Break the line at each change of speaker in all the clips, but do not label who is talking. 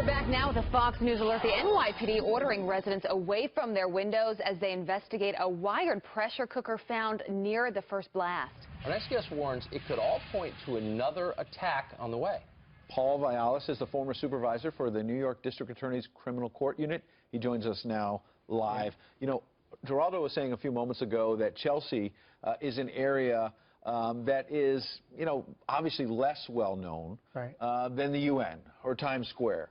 We're back now with a Fox News alert. The NYPD ordering residents away from their windows as they investigate a wired pressure cooker found near the first blast.
An SBS warns it could all point to another attack on the way.
Paul Viollis is the former supervisor for the New York District Attorney's Criminal Court Unit. He joins us now live. You know, Geraldo was saying a few moments ago that Chelsea is an area that is, you know, obviously less well known than the UN or Times Square.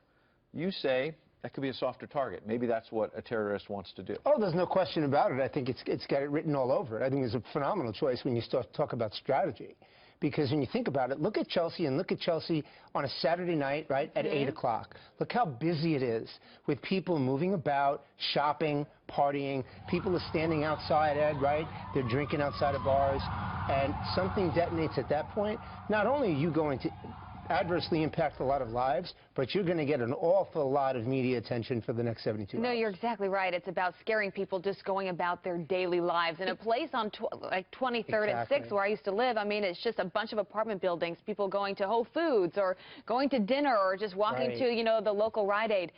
You say that could be a softer target. Maybe that's what a terrorist wants to do.
Oh, there's no question about it. I think it's got it written all over it. I think it's a phenomenal choice when you start to talk about strategy. Because when you think about it, look at Chelsea on a Saturday night, right, at 8 o'clock. Look how busy it is with people moving about, shopping, partying. People are standing outside, Ed, right? They're drinking outside of bars. And something detonates at that point. Not only are you going to adversely impact a lot of lives, but you're going to get an awful lot of media attention for the next 72 hours.
No, you're exactly right. It's about scaring people just going about their daily lives. In a place on like 23rd and 6th where I used to live, I mean, it's just a bunch of apartment buildings, people going to Whole Foods or going to dinner or just walking to, you know, the local Rite Aid.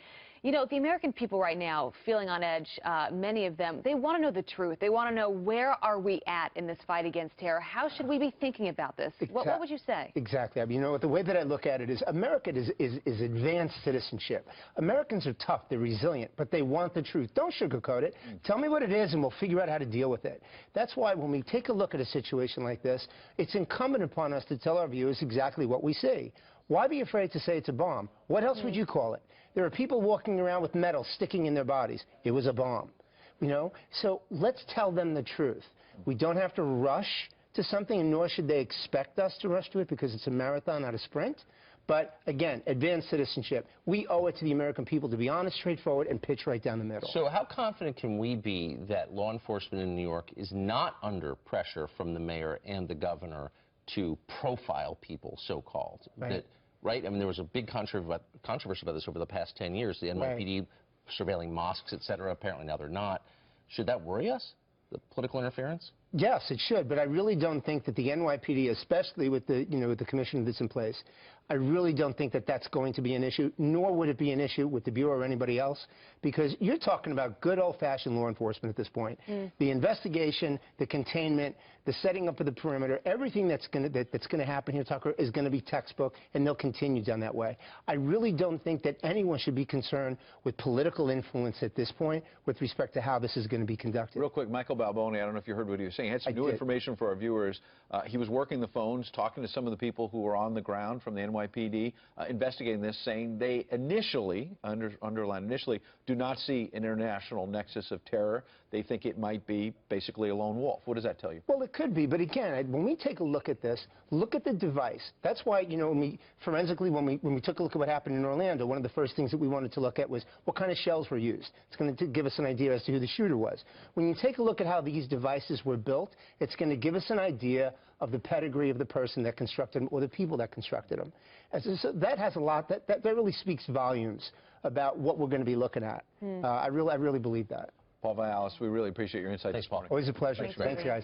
You know, the American people right now feeling on edge, many of them, they want to know the truth. They want to know, where are we at in this fight against terror? How should we be thinking about this? What would you say?
Exactly. I mean, you know, the way that I look at it is America is advanced citizenship. Americans are tough. They're resilient, but they want the truth. Don't sugarcoat it. Tell me what it is, and we'll figure out how to deal with it. That's why when we take a look at a situation like this, it's incumbent upon us to tell our viewers exactly what we see. Why be afraid to say it's a bomb? What else would you call it? There are people walking around with metal sticking in their bodies. It was a bomb, you know? So let's tell them the truth. We don't have to rush to something, and nor should they expect us to rush to it, because it's a marathon, not a sprint. But again, advanced citizenship. We owe it to the American people to be honest, straightforward, and pitch right down the middle.
So how confident can we be that law enforcement in New York is not under pressure from the mayor and the governor to profile people, so-called? Right? I mean, there was a big controversy about this over the past 10 years. The NYPD surveilling mosques, et cetera. Apparently now they're not. Should that worry us, the political interference?
Yes, it should, but I really don't think that the NYPD, especially with the, you know, with the commission that's in place, I really don't think that that's going to be an issue, nor would it be an issue with the Bureau or anybody else, because you're talking about good old-fashioned law enforcement at this point. The investigation, the containment, the setting up of the perimeter, everything that's going to happen here, Tucker, is going to be textbook, and they'll continue down that way. I really don't think that anyone should be concerned with political influence at this point with respect to how this is going to be conducted.
Real quick, Michael Balboni, I don't know if you heard what he was saying. He had some new information for our viewers. He was working the phones, talking to some of the people who were on the ground from the NYPD, investigating this, saying they initially, underline initially, do not see an international nexus of terror. They think it might be basically a lone wolf. What does that tell you? Well,
it could be, but again, when we take a look at this, look at the device. That's why, you know, forensically, when we took a look at what happened in Orlando, one of the first things that we wanted to look at was what kind of shells were used. It's going to give us an idea as to who the shooter was. When you take a look at how these devices were built, it's going to give us an idea of the pedigree of the person that constructed them or the people that constructed them. And so that has a lot, that really speaks volumes about what we're going to be looking at. I really believe that.
Paul Viollis, we really appreciate your insights.
Thanks, Paul.
Always a pleasure. Thanks guys.